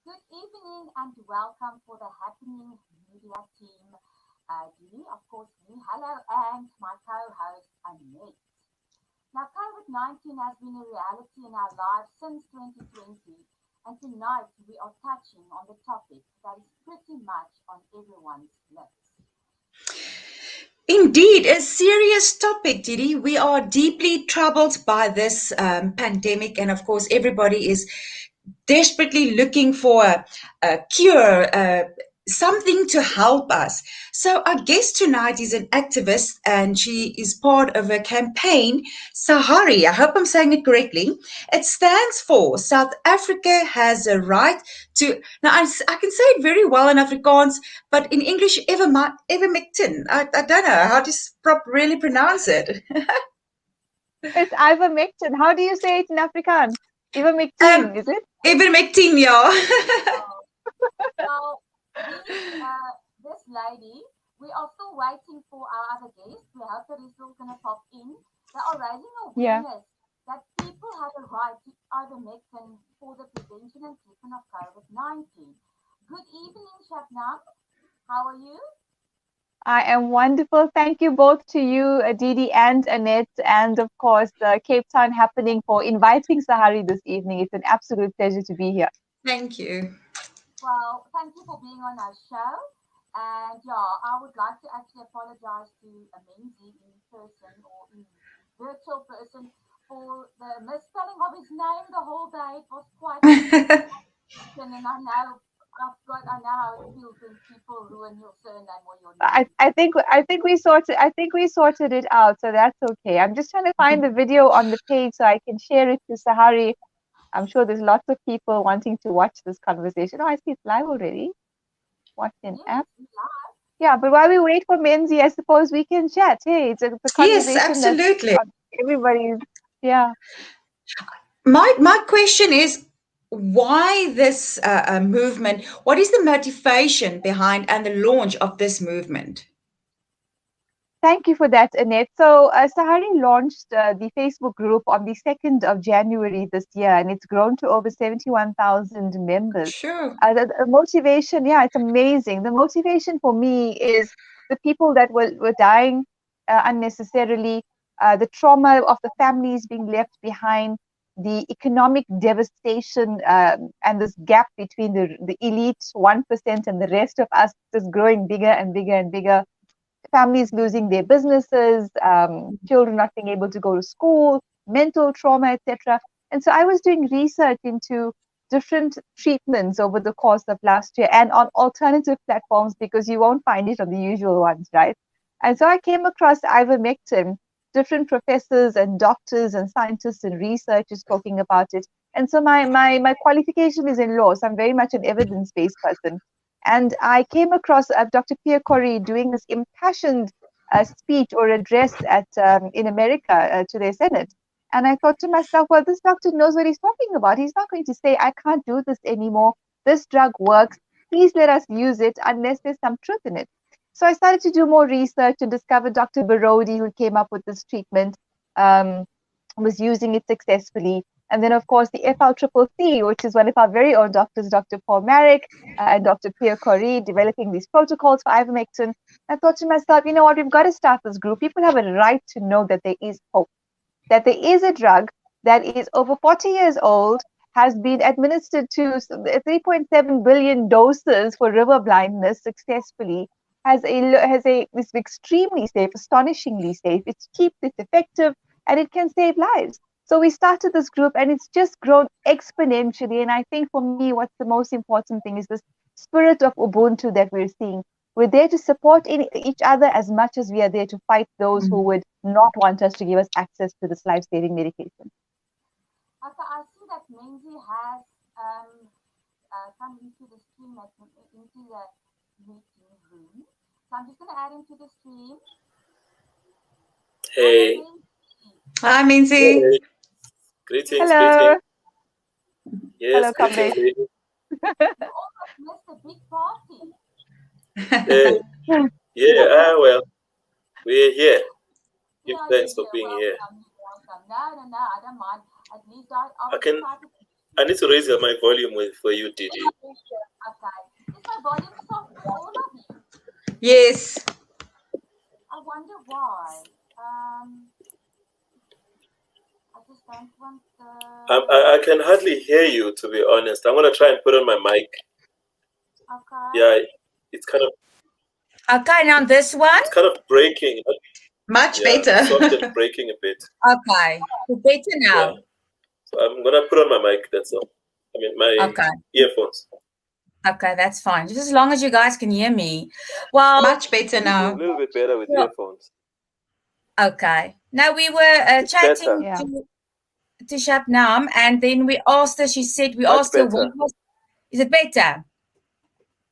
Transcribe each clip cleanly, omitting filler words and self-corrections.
Good evening and welcome for the Happening Media team. Didi, of course, me, hello, and my co-host, Annette. Now, COVID-19 has been a reality in our lives since 2020, and tonight we are touching on the topic that is pretty much on everyone's lips. Indeed, a serious topic, Didi. We are deeply troubled by this pandemic, and of course, everybody is desperately looking for a cure, something to help us. So, our guest tonight is an activist, and she is part of a campaign, Sahari. I hope I'm saying it correctly. It stands for South Africa has a right to. Now, I can say it very well in Afrikaans, but in English, Ivermectin. I don't know how to really pronounce it. It's ivermectin. How do you say it in Afrikaans? um, Ivermectin, is it? Ivermectin, yeah. Oh, well, this lady, we are still waiting for our other guest. We hope that he's still going to pop in. They are raising Yeah. awareness that people have a right to ivermectin for the prevention and treatment of COVID-19. Good evening, Shabnam. How are you? I am wonderful. Thank you both to you, Didi and Annette, and of course, Cape Town Happening for inviting Sahari this evening. It's an absolute pleasure to be here. Thank you. Well, thank you for being on our show. And yeah, I would like to actually apologize to Menzi in person or in virtual person for the misspelling of his name the whole day. It was quite and I know how it feels when people ruin your surname or your I, name. I think I think we sorted it out, so that's okay. I'm just trying to find the video on the page so I can share it to Sahari. I'm sure there's lots of people wanting to watch this conversation. Oh, I see it's live already. Watch an Yes, app. we like. Yeah, but while we wait for Menzi, I suppose we can chat. Hey, it's a Yes, conversation that's absolutely. on everybody's. Yeah. My question is, why this movement? What is the motivation behind and the launch of this movement? Thank you for that, Annette. So, Sahari launched the Facebook group on the 2nd of January this year, and it's grown to over 71,000 members. Sure. The motivation, yeah, it's amazing. The motivation for me is the people that were dying unnecessarily, the trauma of the families being left behind, the economic devastation, and this gap between the elite 1% and the rest of us just growing bigger and bigger and bigger, families losing their businesses, children not being able to go to school, mental trauma, etc. And so I was doing research into different treatments over the course of last year and on alternative platforms because you won't find it on the usual ones, right? And so I came across ivermectin, different professors and doctors and scientists and researchers talking about it. And so my qualification is in law, so I'm very much an evidence-based person. And I came across Dr. Pierre Corey doing this impassioned speech or address at in America to their Senate. And I thought to myself, well, this doctor knows what he's talking about. He's not going to say, I can't do this anymore. This drug works. Please let us use it unless there's some truth in it. So I started to do more research and discovered Dr. Barodi, who came up with this treatment, was using it successfully. And then, of course, the FLCCC, which is one of our very own doctors, Dr. Paul Marek and Dr. Pierre Corey, developing these protocols for ivermectin. I thought to myself, you know what, we've got to start this group. People have a right to know that there is hope, that there is a drug that is over 40 years old, has been administered to 3.7 billion doses for river blindness successfully, is extremely safe, astonishingly safe. It's cheap, it's effective, and it can save lives. So we started this group and it's just grown exponentially. And I think for me, what's the most important thing is this spirit of Ubuntu that we're seeing. We're there to support each other as much as we are there to fight those who would not want us to give us access to this life-saving medication. Okay, I see that Menzi has come into the stream, into the meeting room. So I'm just going to add him to the stream. Hey. Hello, Menzi. Hi, Menzi. Hey. Greetings, Hello. greetings. Yes, Hello, greetings. Kamlesh. You almost missed a big party. Yeah, well, we're here. Give Yeah, thanks for yeah. being here. Welcome, welcome. No, I don't mind. At least I I was can excited I need to raise my volume for you, Didi. Okay. Is my volume soft for all of you? Yes. I wonder why. I just don't want the. I can hardly hear you, to be honest. I'm gonna try and put on my mic. Okay. Yeah, it's kind of. Okay, now this one. It's kind of breaking. Much Yeah, better. soft and breaking a bit. Okay, better now. Yeah. So I'm gonna put on my mic. That's all. I mean my earphones. Okay, that's fine. Just as long as you guys can hear me. Well, much better now. A little bit better with earphones. Okay. Now we were chatting Yeah. to Shabnam, and then we asked her. She said we Much asked her, better. is it better?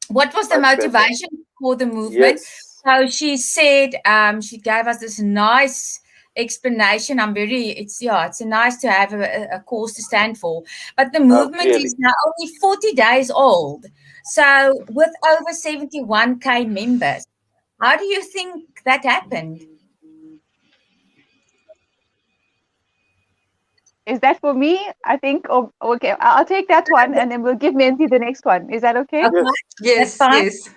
What was the Much motivation for the movement? Yes. So she said, she gave us this nice explanation. It's nice to have a cause to stand for. But the movement is now only 40 days old. So with over 71K members, how do you think that happened? Is that for me? I think. Oh, okay. I'll take that one, and then we'll give Menzi the next one. Is that okay? Okay, Yes, that's fine. yes.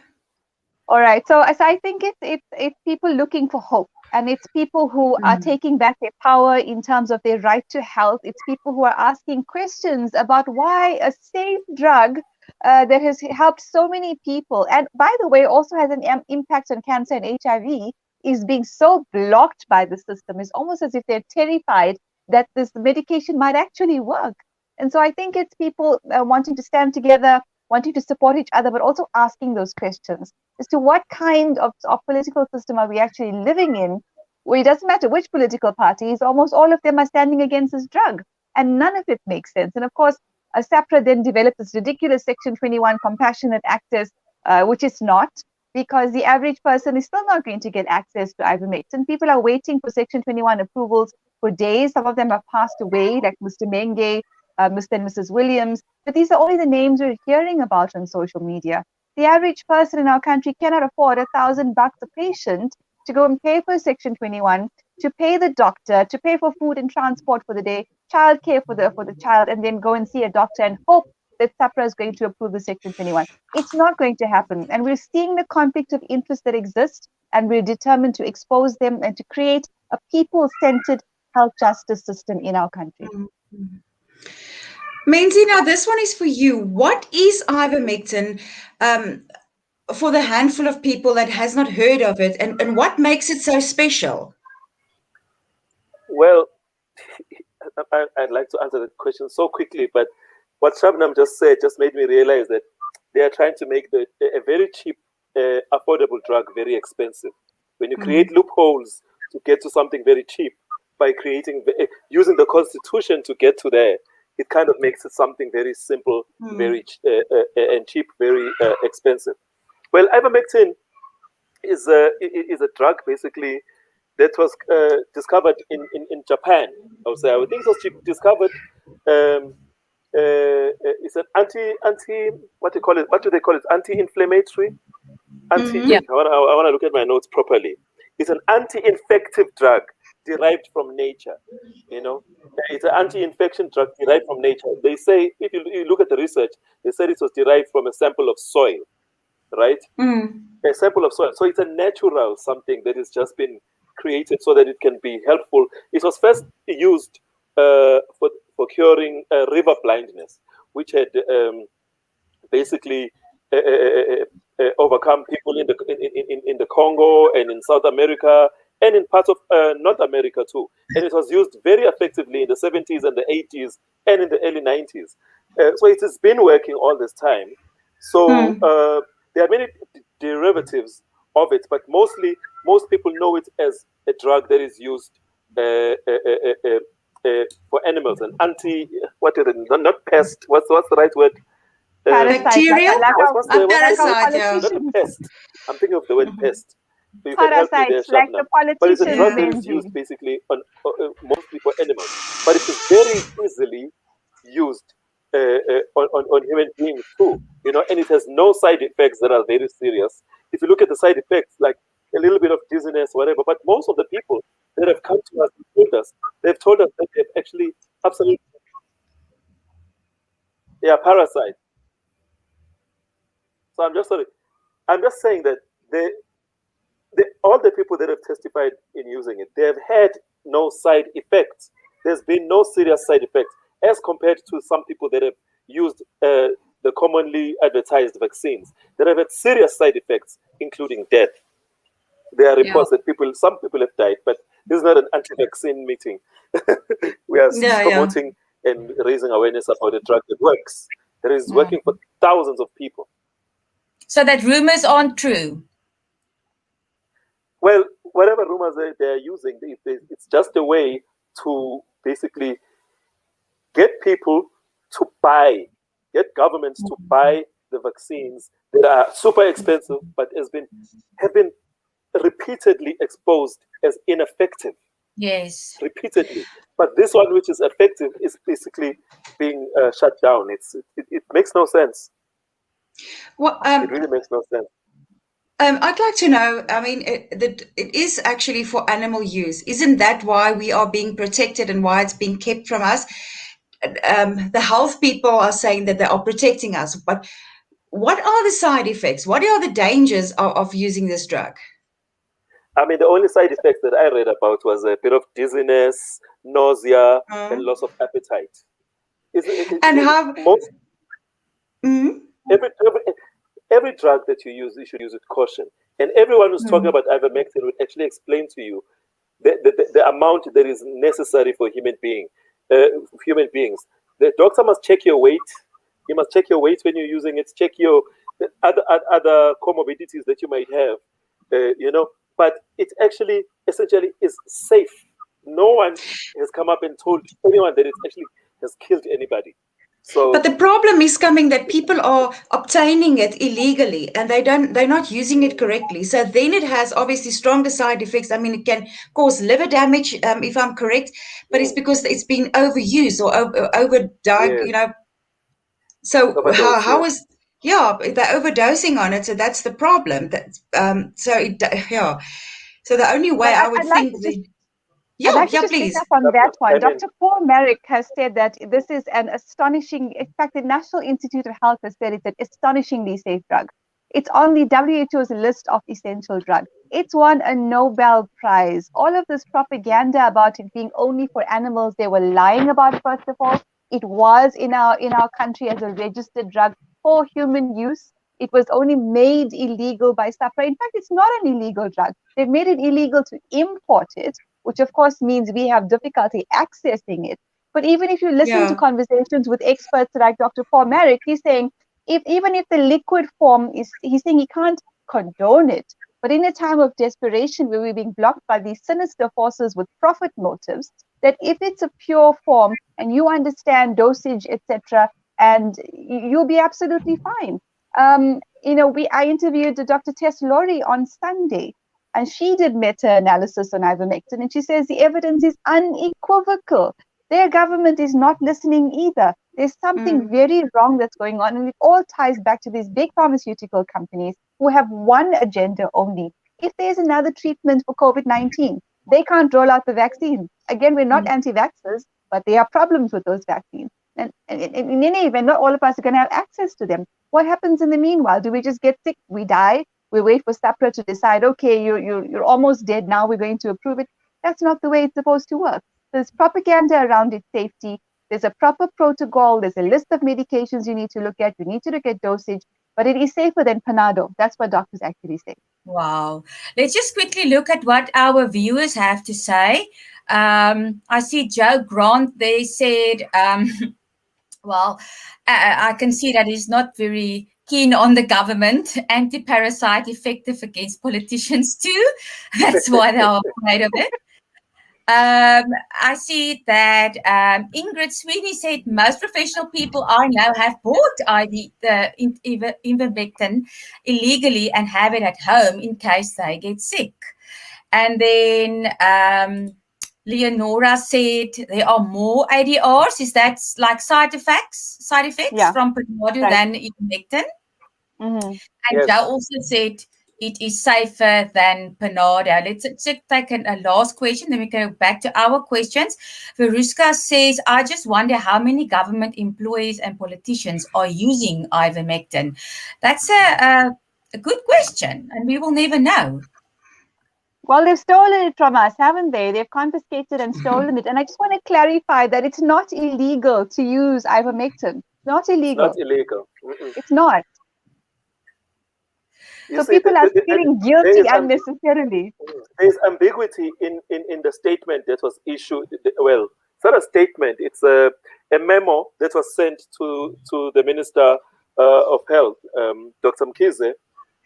All right. So I think it's people looking for hope, and it's people who are taking back their power in terms of their right to health. It's people who are asking questions about why a safe drug that has helped so many people, and by the way, also has an impact on cancer and HIV, is being so blocked by the system. It's almost as if they're terrified that this medication might actually work. And so I think it's people wanting to stand together, wanting to support each other, but also asking those questions as to what kind of political system are we actually living in, where it doesn't matter which political parties, almost all of them are standing against this drug, and none of it makes sense. And of course, SAPRA then developed this ridiculous Section 21 compassionate access, which is not, because the average person is still not going to get access to Ivermectin. People are waiting for Section 21 approvals for days. Some of them have passed away, like Mr. Menge, Mr. and Mrs. Williams. But these are only the names we're hearing about on social media. The average person in our country cannot afford $1,000 a patient to go and pay for Section 21, to pay the doctor, to pay for food and transport for the day, childcare for the child, and then go and see a doctor and hope that SAPRA is going to approve the Section 21. It's not going to happen. And we're seeing the conflict of interest that exists, and we're determined to expose them and to create a people-centered health justice system in our country. Menzi, now this one is for you. What is ivermectin for the handful of people that has not heard of it, and what makes it so special? Well, I'd like to answer the question so quickly, but what Shabnam just said just made me realize that they are trying to make a very cheap, affordable drug very expensive. When you create loopholes to get to something very cheap by using the constitution to get to there, it kind of makes it something very simple, very and cheap, very expensive. Well, ivermectin is a drug basically that was discovered in Japan. I would say. I think it was discovered. It's an what do they call it? Anti-inflammatory. I want to look at my notes properly. It's an anti-infective drug derived from nature. It's an anti-infection drug derived from nature. They say, if you look at the research, they said it was derived from a sample of soil, right? A sample of soil. So it's a natural something that has just been created so that it can be helpful. It was first used for curing river blindness, which had basically overcome people in the Congo and in South America and in parts of North America too. And it was used very effectively in the 70s and the 80s and in the early 90s. So it has been working all this time. So there are many derivatives of it, but most people know it as a drug that is used for animals, and not pest. What's the right word? Bacterial? What's the Parasite, yeah. Not a pest. I'm thinking of the word pest. So you Parasites, can help me there, like the Shabnam. But it's a drug that is politicians, used basically on mostly for animals. But it is very easily used on human beings too. And it has no side effects that are very serious. If you look at the side effects, like a little bit of dizziness, whatever. But most of the people that have come to us and told us, they've told us that they've actually absolutely Yeah, parasite. So I'm just saying that all the people that have testified in using it, they have had no side effects. There's been no serious side effects as compared to some people that have used the commonly advertised vaccines that have had serious side effects, including death. There are reports that some people have died, but this is not an anti-vaccine meeting. We are promoting and raising awareness about a drug that works, that is working for thousands of people. So that rumors aren't true. Well, whatever rumors they're using, it's just a way to basically get people to get governments to buy the vaccines that are super expensive, but have been repeatedly exposed as ineffective. Yes. Repeatedly. But this one, which is effective, is basically being shut down. It makes no sense. Well, it really makes no sense. I'd like to know, I mean, that it is actually for animal use. Isn't that why we are being protected and why it's being kept from us? The health people are saying that they are protecting us, but what are the side effects? What are the dangers of using this drug? I mean, the only side effects that I read about was a bit of dizziness, nausea, and loss of appetite. Every drug that you use, you should use with caution. And everyone who's talking about ivermectin would actually explain to you the amount that is necessary for human beings. The doctor must check your weight. You must check your weight when you're using it. Check your other comorbidities that you might have. But it actually essentially is safe. No one has come up and told anyone that it actually has killed anybody. But the problem is coming that people are obtaining it illegally and they're not using it correctly. So then it has obviously stronger side effects. I mean, it can cause liver damage, if I'm correct, but it's because it's been overused or overdosed, So how is they're overdosing on it, so that's the problem. So the only way I would think I'd like to just pick up on that one. Dr. Paul Merrick has said that this is an astonishing, in fact, the National Institute of Health has said it's an astonishingly safe drug. It's on the WHO's list of essential drugs. It's won a Nobel Prize. All of this propaganda about it being only for animals, they were lying about, first of all. It was in our country as a registered drug for human use. It was only made illegal by SAHPRA. In fact, it's not an illegal drug. They've made it illegal to import it, which of course means we have difficulty accessing it. But even if you listen to conversations with experts like Dr. Paul Merrick, he's saying even if the liquid form he's saying he can't condone it. But in a time of desperation where we're being blocked by these sinister forces with profit motives, that if it's a pure form and you understand dosage, etc., and you'll be absolutely fine. I interviewed Dr. Tess Laurie on Sunday, and she did meta-analysis on ivermectin, and she says the evidence is unequivocal. Their government is not listening either. There's something very wrong that's going on, and it all ties back to these big pharmaceutical companies who have one agenda only. If there's another treatment for COVID-19, they can't roll out the vaccine. Again, we're not anti-vaxxers, but there are problems with those vaccines. And in any event, not all of us are going to have access to them. What happens in the meanwhile? Do we just get sick? We die? We wait for SAHPRA to decide, okay, you're almost dead, now we're going to approve it. That's not the way it's supposed to work. There's propaganda around its safety. There's a proper protocol. There's a list of medications you need to look at. You need to look at dosage, but it is safer than Panado. That's what doctors actually say. Wow. Let's just quickly look at what our viewers have to say. I see Joe Grant, they said, well, I can see that he's not very keen on the government, anti-parasite, effective against politicians too. That's why they are afraid of it. I see that Ingrid Sweeney said most professional people I know have bought the Ivermectin illegally and have it at home in case they get sick. And then Leonora said there are more ADRs. Is that like side effects from Panado than Ivermectin? And Joe also said it is safer than Panado. Let's take a last question, then we can go back to our questions. Veruska says, I just wonder how many government employees and politicians are using ivermectin. That's a good question, and we will never know. Well, they've stolen it from us, haven't they? They've confiscated and stolen it. And I just want to clarify that it's not illegal to use ivermectin. It's not illegal. It's not illegal. It's not. So people are feeling guilty unnecessarily. There's ambiguity in the statement that was issued. Well, it's not a statement. It's a memo that was sent to the Minister of Health, Dr. Mkhize.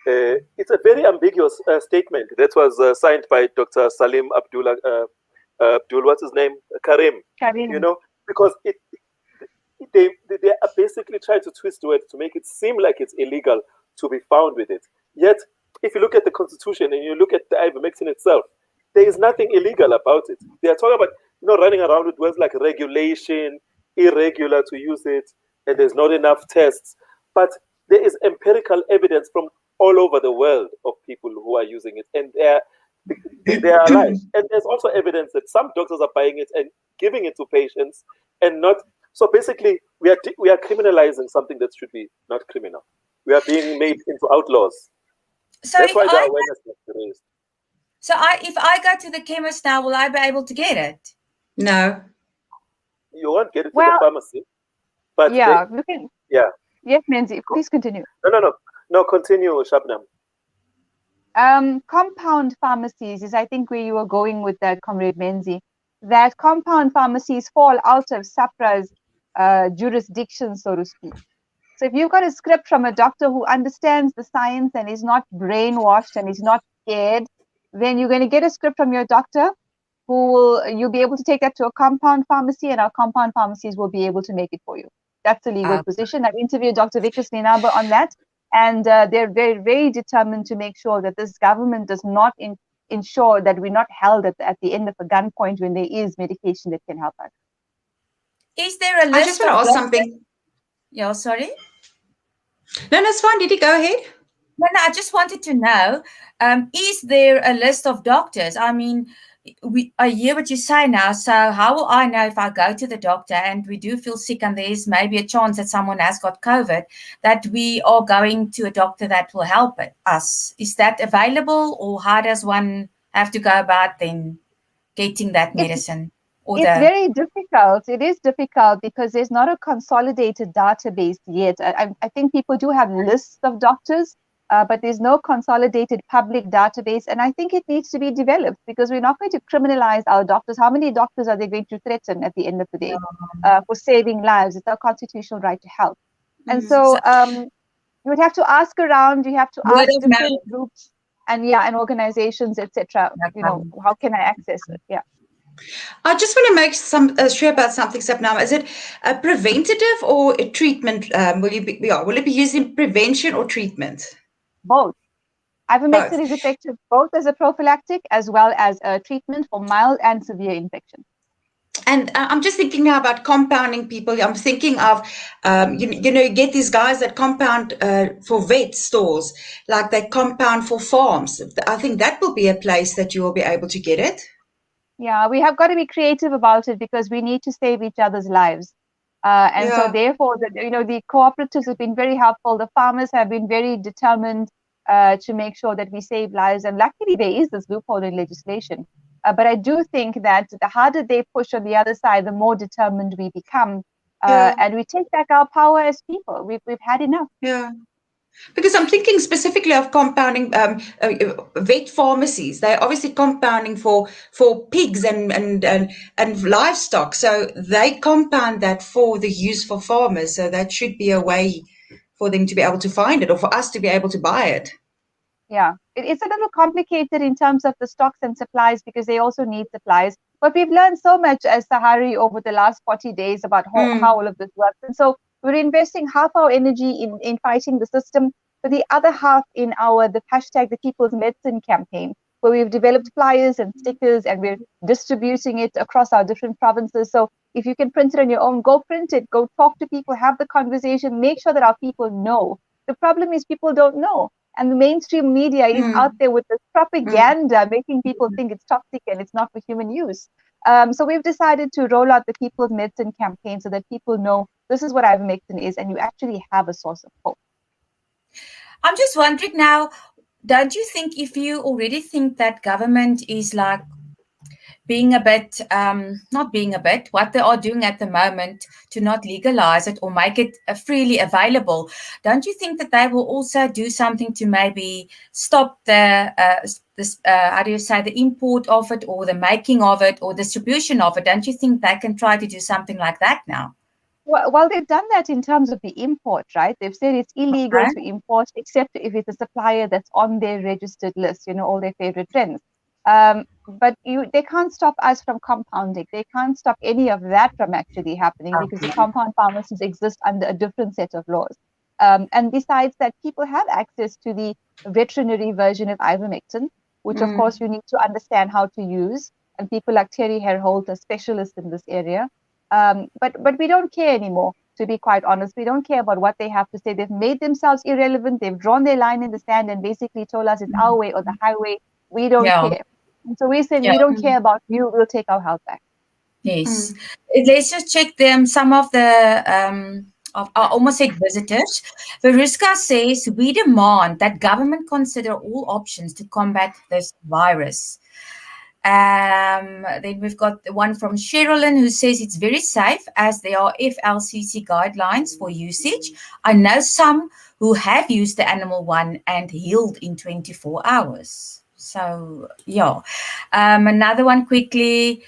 It's a very ambiguous statement that was signed by Dr. Salim Abdul, what's his name? Karim. You know, because they are basically trying to twist the word to make it seem like it's illegal to be found with it. Yet, if you look at the Constitution and you look at the ivermectin itself, there is nothing illegal about it. They are talking about, running around with words like regulation, irregular to use it, and there's not enough tests. But there is empirical evidence from all over the world of people who are using it, and they are alive. And there's also evidence that some doctors are buying it and giving it to patients, and not. So basically, we are criminalizing something that should be not criminal. We are being made into outlaws. So that's why the awareness is raised. So if I go to the chemist now, will I be able to get it? No. You won't get it to the pharmacy. But yeah. Yes, Menzi, please continue. No, continue, Shabnam. Compound pharmacies is, I think, where you were going with that, Comrade Menzi. That compound pharmacies fall out of SAPRA's jurisdiction, so to speak. So if you've got a script from a doctor who understands the science and is not brainwashed and is not scared, then you're going to get a script from your doctor you'll be able to take that to a compound pharmacy, and our compound pharmacies will be able to make it for you. That's the legal position. I've interviewed Dr. Vikas Ninaba on that, and they're very, very determined to make sure that this government does not ensure that we're not held at the end of a gunpoint when there is medication that can help us. Is there a list? I just want to ask something. Yeah, sorry? No, it's fine. Didi, go ahead. No, I just wanted to know, is there a list of doctors? I mean, I hear what you say now, so how will I know if I go to the doctor and we do feel sick and there's maybe a chance that someone has got COVID, that we are going to a doctor that will help us? Is that available, or how does one have to go about then getting that medicine? It's very difficult. It is difficult because there's not a consolidated database yet. I think people do have lists of doctors, but there's no consolidated public database. And I think it needs to be developed, because we're not going to criminalize our doctors. How many doctors are they going to threaten at the end of the day for saving lives? It's our constitutional right to health. And so you would have to ask around. You have to ask different groups and organizations, etc. How can I access it? Yeah. I just want to make sure about something, Shabnam. Is it a preventative or a treatment? Will it be used in prevention or treatment? Both. Ivermectin is effective both as a prophylactic as well as a treatment for mild and severe infection. And I'm just thinking now about compounding people. I'm thinking of, you get these guys that compound for vet stores, like they compound for farms. I think that will be a place that you will be able to get it. Yeah, we have got to be creative about it, because we need to save each other's lives. So therefore, the cooperatives have been very helpful. The farmers have been very determined to make sure that we save lives. And luckily, there is this loophole in legislation. But I do think that the harder they push on the other side, the more determined we become. And we take back our power as people. We've had enough. Yeah. Because I'm thinking specifically of compounding vet pharmacies. They're obviously compounding for pigs and livestock. So they compound that for the use for farmers. So that should be a way for them to be able to find it, or for us to be able to buy it. Yeah, it's a little complicated in terms of the stocks and supplies, because they also need supplies. But we've learned so much as Sahari over the last 40 days about how all of this works. And so we're investing half our energy in fighting the system, but the other half in the hashtag the People's Medicine campaign, where we've developed flyers and stickers and we're distributing it across our different provinces. So if you can print it on your own, go print it, go talk to people, have the conversation, make sure that our people know. The problem is people don't know. And the mainstream media is out there with this propaganda, making people think it's toxic and it's not for human use. So we've decided to roll out the People's Medicine campaign so that people know this is what ivermectin is, and you actually have a source of hope. I'm just wondering now, don't you think, if you already think that government is like being a bit, not being a bit, what they are doing at the moment to not legalize it or make it freely available, don't you think that they will also do something to maybe stop the, how do you say, the import of it or the making of it or distribution of it? Don't you think they can try to do something like that now? Well, they've done that in terms of the import, right? They've said it's illegal to import except if it's a supplier that's on their registered list, all their favorite friends. But they can't stop us from compounding. They can't stop any of that from actually happening because the compound pharmacies exist under a different set of laws. And besides that, people have access to the veterinary version of ivermectin, which of course you need to understand how to use. And people like Terry Herholt are specialists in this area. But we don't care anymore, to be quite honest. We don't care about what they have to say. They've made themselves irrelevant. They've drawn their line in the sand and basically told us it's our way or the highway. We don't care. And so we said, we don't care about you. We'll take our health back. Yes. Let's just check them. Some of the I almost said visitors. Veruska says, we demand that government consider all options to combat this virus. Then we've got the one from Sherilyn who says it's very safe as there are FLCC guidelines for usage. I know some who have used the animal one and healed in 24 hours. So, yeah. Another one quickly.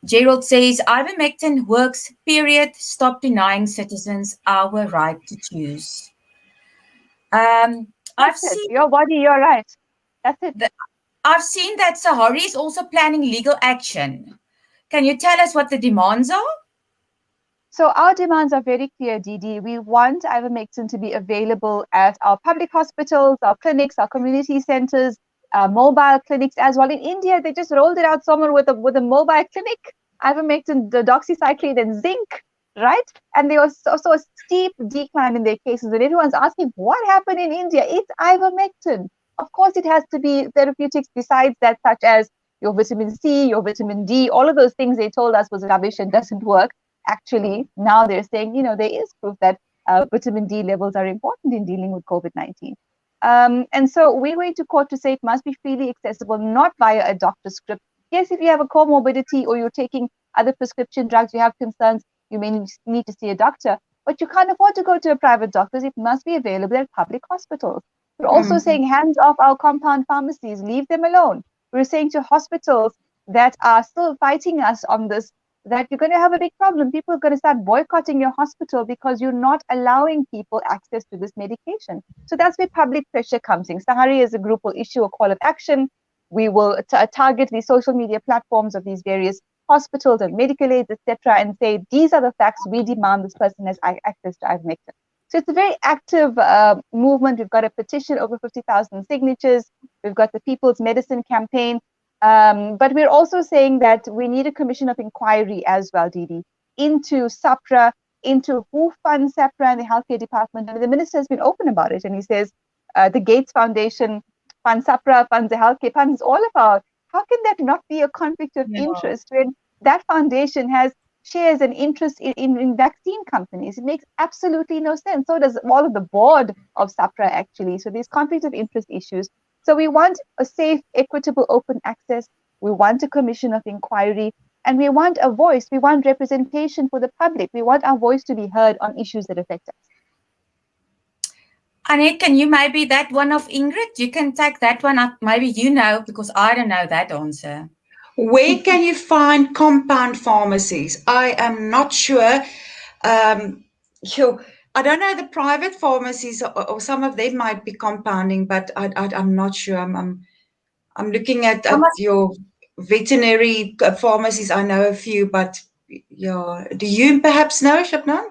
Gerald says, ivermectin works, period. Stop denying citizens our right to choose. I've seen your body, you're right. That's it. I've seen that Sahari is also planning legal action. Can you tell us what the demands are? So our demands are very clear, Didi. We want ivermectin to be available at our public hospitals, our clinics, our community centers, mobile clinics as well. In India, they just rolled it out somewhere with a mobile clinic, ivermectin, the doxycycline and zinc, right? And there was also a steep decline in their cases. And everyone's asking, what happened in India? It's ivermectin. Of course, it has to be therapeutics besides that, such as your vitamin C, your vitamin D, all of those things they told us was rubbish and doesn't work. Actually, now they're saying, there is proof that vitamin D levels are important in dealing with COVID-19. And so we're going to court to say it must be freely accessible, not via a doctor's script. Yes, if you have a comorbidity or you're taking other prescription drugs, you have concerns, you may need to see a doctor, but you can't afford to go to a private doctor. It must be available at public hospitals. We're also saying hands off our compound pharmacies, leave them alone. We're saying to hospitals that are still fighting us on this, that you're going to have a big problem. People are going to start boycotting your hospital because you're not allowing people access to this medication. So that's where public pressure comes in. Sahari as a group will issue a call of action. We will target the social media platforms of these various hospitals and medical aids, etc., and say, these are the facts. We demand this person has access to ivermectin. So it's a very active movement. We've got a petition, over 50,000 signatures. We've got the People's Medicine campaign. But we're also saying that we need a commission of inquiry as well, Didi, into SAPRA, into who funds SAPRA and the healthcare department. And the minister has been open about it. And he says the Gates Foundation funds SAPRA, funds the healthcare, funds all of our. How can that not be a conflict of interest when that foundation has shares an interest in vaccine companies? It makes absolutely no sense. So does all of the board of SAPRA, actually. So there's conflict of interest issues. So we want a safe, equitable, open access. We want a commission of inquiry. And we want a voice. We want representation for the public. We want our voice to be heard on issues that affect us. Annette, can you maybe that one of Ingrid? You can take that one up. Maybe you know, because I don't know that answer. Where can you find compound pharmacies? I am not sure. I don't know the private pharmacies, or some of them might be compounding, but I'm not sure. I'm looking at your veterinary pharmacies. I know a few, but yeah. Do you perhaps know, Shabnam?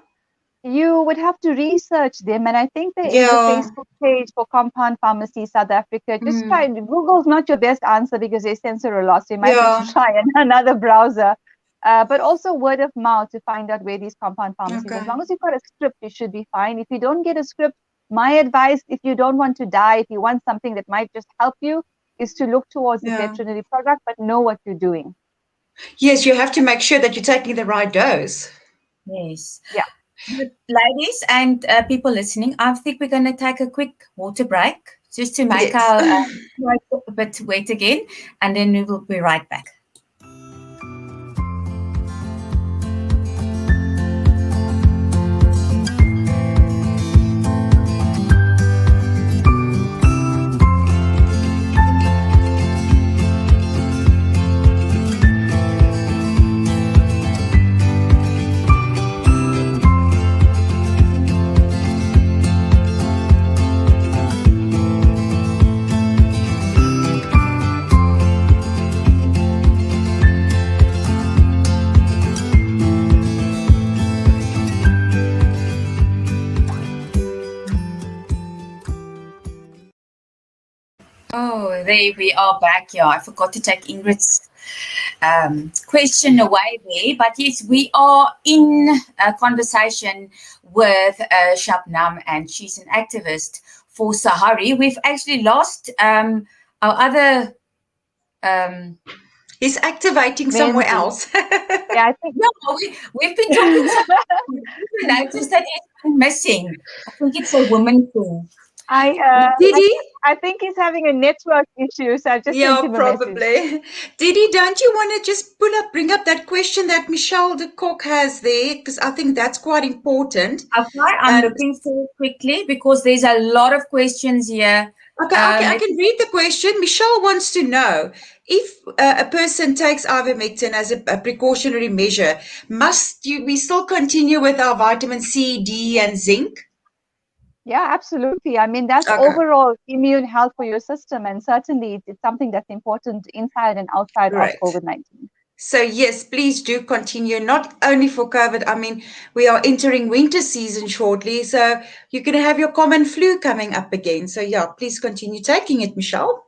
You would have to research them, and I think there is a Facebook page for Compound Pharmacy South Africa. Just try. Google's not your best answer because they censor a lot, so you might have to try another browser. But also word of mouth to find out where these compound pharmacies. As long as you've got a script, you should be fine. If you don't get a script, My advice, if you don't want to die, if you want something that might just help you, is to look towards the veterinary product, but know what you're doing. Yes, you have to make sure that you're taking the right dose. Yes. Yeah. But ladies and people listening, I think we're going to take a quick water break just to make our throat a bit wet again, and then we will be right back. Oh, there we are back. Yeah, I forgot to take Ingrid's question away there. But yes, we are in a conversation with Shabnam, and she's an activist for Sahari. We've actually lost our other... He's activating somewhere else. Yeah, I think... No, we've been talking we noticed that he's been missing. I think it's a woman thing. I think he's having a network issue, so I just sent him a probably. message. Didi, don't you want to just bring up that question that Michelle de Kock has there? Because I think that's quite important. Okay, I'm looking for it quickly because there's a lot of questions here. Okay, I can read the question. Michelle wants to know, if a person takes ivermectin as a precautionary measure, must we still continue with our vitamin C, D, and zinc? Yeah, absolutely. I mean, that's overall immune health for your system, and certainly it's something that's important inside and outside of COVID-19. So yes, please do continue, not only for COVID. I mean, we are entering winter season shortly, so you're going to have your common flu coming up again. So yeah, please continue taking it, Michelle.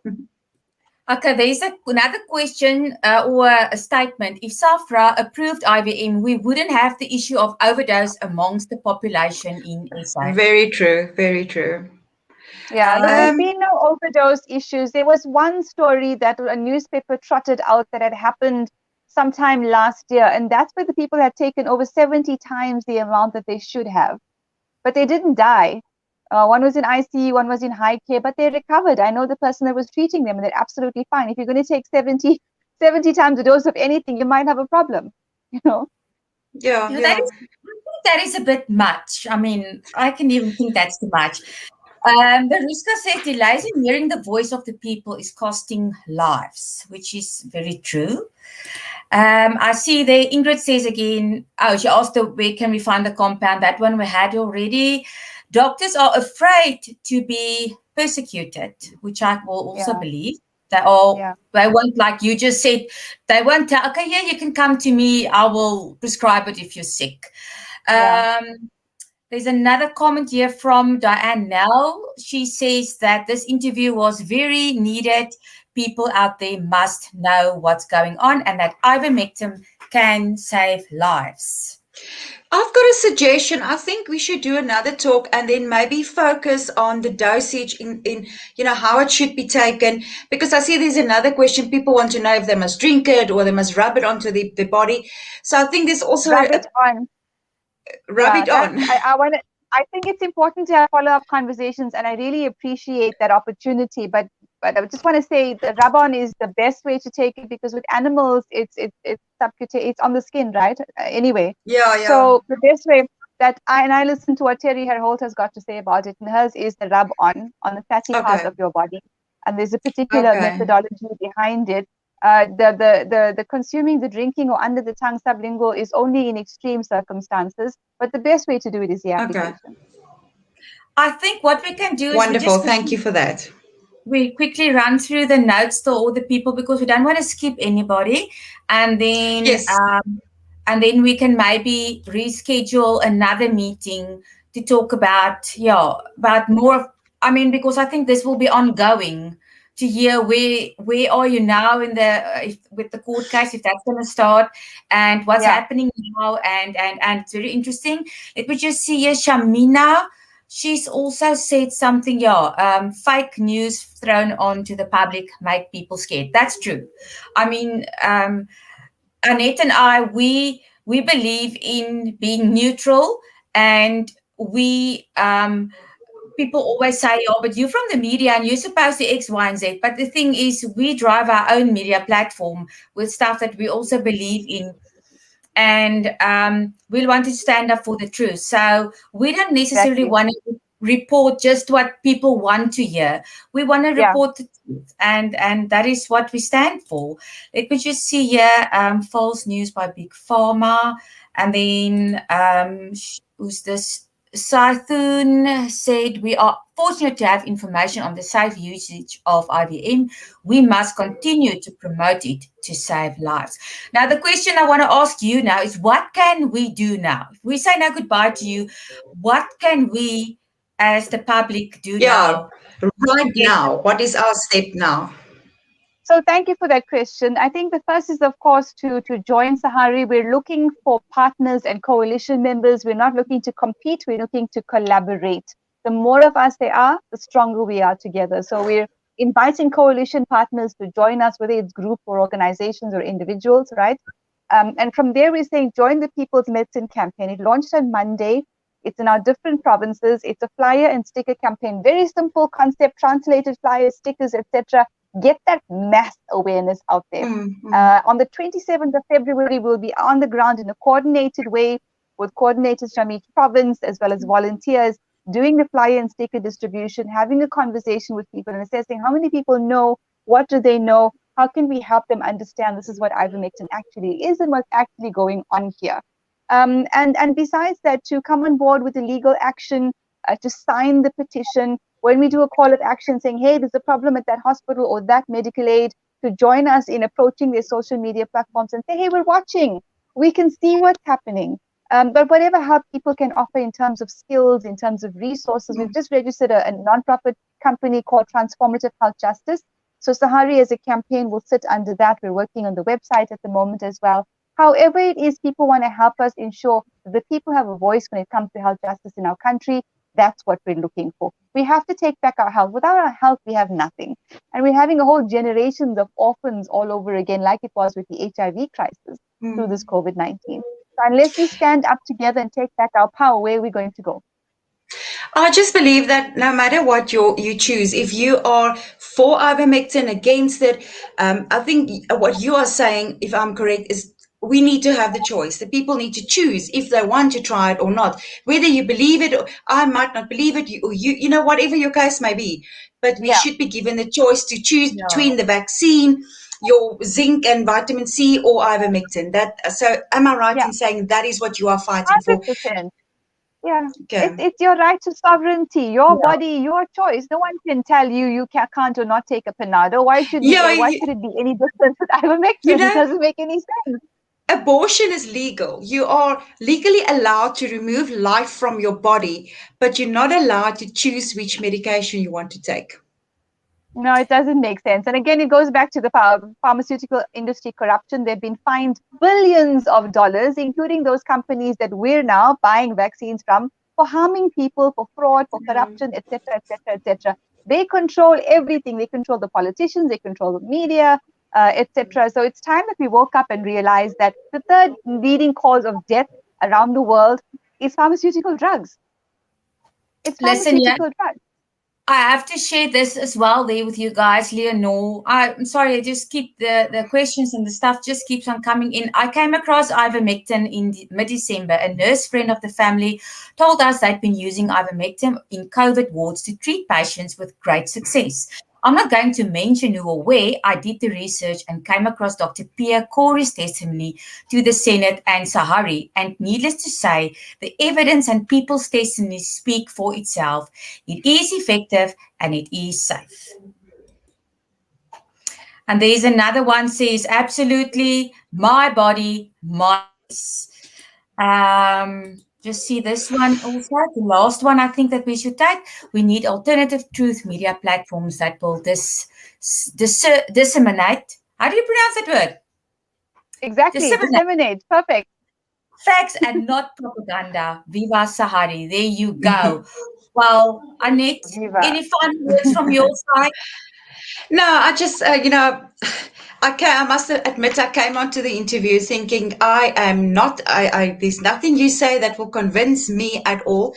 Okay, there's another question or a statement. If SAFRA approved IVM, we wouldn't have the issue of overdose amongst the population in SA. Very true, very true. Yeah, there's been no overdose issues. There was one story that a newspaper trotted out that had happened sometime last year, and that's where the people had taken over 70 times the amount that they should have. But they didn't die. One was in ICU, one was in high care, but they recovered. I know the person that was treating them, and they're absolutely fine. If you're going to take 70 times the dose of anything, you might have a problem, you know? Yeah. I think that is a bit much. I mean, I can even think that's too much. Baruska says delays in hearing the voice of the people is costing lives, which is very true. I see there, Ingrid says again, she asked where can we find the compound? That one we had already. Doctors are afraid to be persecuted, which I will also believe. They won't, like you just said, they won't tell, okay, yeah, you can come to me, I will prescribe it if you're sick. There's another comment here from Diane Nell. She says that this interview was very needed. People out there must know what's going on and that ivermectin can save lives. I've got a suggestion. I think we should do another talk and then maybe focus on the dosage in how it should be taken. Because I see there's another question. People want to know if they must drink it or they must rub it onto the body. So I think there's also rub it on. I think it's important to have follow-up conversations, and I really appreciate that opportunity. But I just want to say the rub-on is the best way to take it, because with animals, it's subcutaneous, it's on the skin, right? Anyway. Yeah. So the best way that I listened to what Terry Herholt has got to say about it, and hers is the rub-on the fatty part of your body, and there's a particular methodology behind it. The consuming, the drinking, or under the tongue sublingual is only in extreme circumstances, but the best way to do it is the application. I think what we can do is wonderful. Thank you for that. We quickly run through the notes to all the people because we don't want to skip anybody, and then we can maybe reschedule another meeting to talk about more. I mean, because I think this will be ongoing. To hear where are you now in with the court case, if that's going to start, and what's happening now, and it's very interesting. Let me just see here, Shamina. she's also said something, fake news thrown onto the public make people scared. That's true. I mean, Annette and I, we believe in being neutral, and we people always say, "Oh, but you're from the media and you're supposed to X, Y, and Z." But the thing is, we drive our own media platform with stuff that we also believe in, and we want to stand up for the truth. So we don't necessarily Exactly. want to report just what people want to hear. We want to Yeah. report the truth, and that is what we stand for. Let me just see here, false news by Big Pharma, and then who's this? Sarthun said, we are fortunate to have information on the safe usage of IVM. We must continue to promote it to save lives. Now, the question I want to ask you now is, what can we do now? If we say now goodbye to you, what can we as the public do Yeah, now? right now. What is our step now? So thank you for that question. I think the first is, of course, to join Sahari. We're looking for partners and coalition members. We're not looking to compete. We're looking to collaborate. The more of us there are, the stronger we are together. So we're inviting coalition partners to join us, whether it's group or organizations or individuals, right? And from there, we're saying join the People's Medicine Campaign. It launched on Monday. It's in our different provinces. It's a flyer and sticker campaign. Very simple concept, translated flyers, stickers, etc. Get that mass awareness out there. On the 27th of February, we'll be on the ground in a coordinated way with coordinators from each province, as well as volunteers, doing the flyer and sticker distribution, having a conversation with people and assessing how many people know, what do they know, how can we help them understand this is what ivermectin actually is and what's actually going on here. And besides that, to come on board with the legal action, to sign the petition, when we do a call of action saying, hey, there's a problem at that hospital or that medical aid, to join us in approaching their social media platforms and say, hey, we're watching. We can see what's happening. But whatever help people can offer in terms of skills, in terms of resources, we've just registered a nonprofit company called Transformative Health Justice. So Sahari as a campaign will sit under that. We're working on the website at the moment as well. However it is, people want to help us ensure that people have a voice when it comes to health justice in our country. That's what we're looking for. We have to take back our health. Without our health, we have nothing. And we're having a whole generations of orphans all over again, like it was with the HIV crisis through this COVID-19. So unless we stand up together and take back our power, where are we going to go? I just believe that no matter what you choose, if you are for ivermectin, against it, I think what you are saying, if I'm correct, is we need to have the choice. The people need to choose if they want to try it or not. Whether you believe it, or I might not believe it, you know, whatever your case may be. But we should be given the choice to choose between the vaccine, your zinc and vitamin C, or ivermectin. So am I right in saying that is what you are fighting for? 100%. Yeah, Okay. it's your right to sovereignty, your body, your choice. No one can tell you you can't or not take a Panado. Why should it be any different with ivermectin? It doesn't make any sense. Abortion is legal. You are legally allowed to remove life from your body, but you're not allowed to choose which medication you want to take. No, it doesn't make sense. And again, it goes back to the pharmaceutical industry corruption. They've been fined billions of dollars, including those companies that we're now buying vaccines from, for harming people, for fraud, for corruption, etc., etc., etc. They control everything. They control the politicians. They control the media, etc. So it's time that we woke up and realized that the third leading cause of death around the world is pharmaceutical drugs. It's pharmaceutical drugs. I have to share this as well there with you guys, Leonore. I'm sorry, I just keep the questions and the stuff just keeps on coming in. I came across ivermectin in mid-December. A nurse friend of the family told us they'd been using ivermectin in COVID wards to treat patients with great success. I'm not going to mention who or where. I did the research and came across Dr. Pierre Corey's testimony to the Senate and Sahari. And needless to say, the evidence and people's testimonies speak for itself. It is effective and it is safe. And there's another one says, absolutely, my body, my choice. Just see this one also. The last one I think that we should take. We need alternative truth media platforms that will disseminate. How do you pronounce that word? Exactly. Disseminate. Perfect. Facts and not propaganda. Viva Sahari. There you go. Well, Annette, Viva. any final words from your side? No, I just, I must admit, I came onto the interview thinking there's nothing you say that will convince me at all.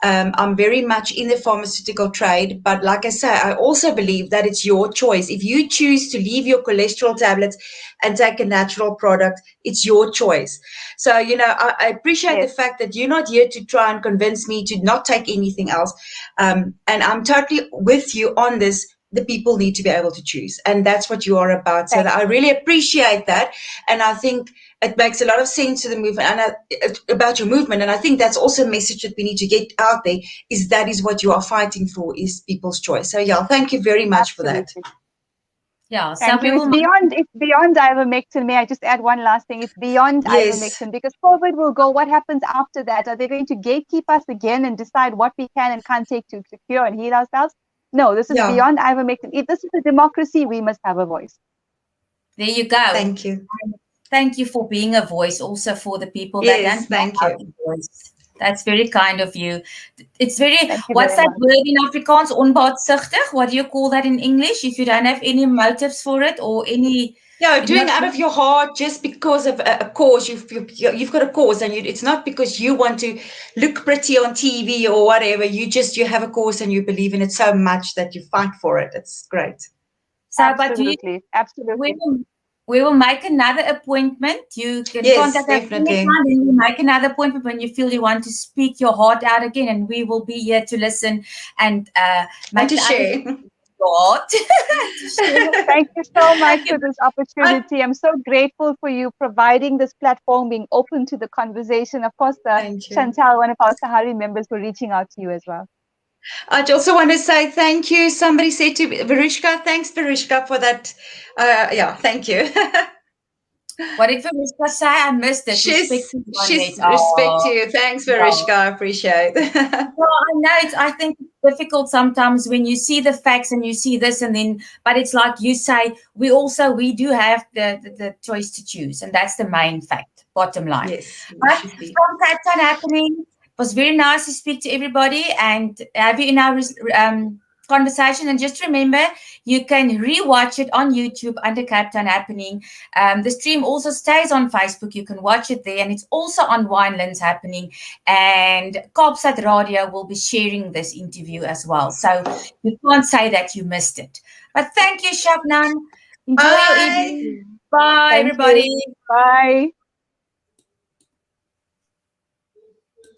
I'm very much in the pharmaceutical trade, but like I say, I also believe that it's your choice. If you choose to leave your cholesterol tablets and take a natural product, it's your choice. So, I appreciate the fact that you're not here to try and convince me to not take anything else. And I'm totally with you on this. The people need to be able to choose, and that's what you are about. So I really appreciate that, and I think it makes a lot of sense to the movement and about your movement. And I think that's also a message that we need to get out there: is that is what you are fighting for, is people's choice. So yeah, thank you very much for that. Yeah, so thank you. It's beyond ivermectin. May I just add one last thing? It's beyond ivermectin, because COVID will go. What happens after that? Are they going to gatekeep us again and decide what we can and can't take to cure and heal ourselves? No, this is beyond ivermectin. If this is a democracy, we must have a voice. There you go. Thank you. Thank you for being a voice also for the people that don't thank have you. a voice. That's very kind of you. It's very, what's very that word in Afrikaans? Onbaatsigtig? What do you call that in English? If you don't have any motives for it or any... Yeah, doing out of your heart just because of a cause. You've got a cause, and it's not because you want to look pretty on TV or whatever. You have a cause and you believe in it so much that you fight for it. It's great. So, absolutely. We will make another appointment. You can contact us definitely. anytime, and we'll make another appointment when you feel you want to speak your heart out again, and we will be here to listen and to share. Thank you so much for this opportunity. I'm so grateful for you providing this platform, being open to the conversation. Of course, Chantal, one of our Sahari members, for reaching out to you as well. I also want to say thank you. Somebody said to Verishka, thanks, Verishka, for that. Thank you. What did Verishka say? I missed it. She's respect you. Thanks, Verishka. I appreciate it. Well, I know I think it's difficult sometimes when you see the facts and you see this and then, but it's like you say, we do have the choice to choose, and that's the main fact, bottom line. Yes. But from Cape Town Happening, it was very nice to speak to everybody and have you in our conversation. And just remember, you can rewatch it on YouTube under Cape Town Happening. The stream also stays on Facebook. You can watch it there, and it's also on Winelands Happening. And Kaapstad Radio will be sharing this interview as well. So you can't say that you missed it. But thank you, Shabnam. Enjoy your evening. Bye, everybody. Bye.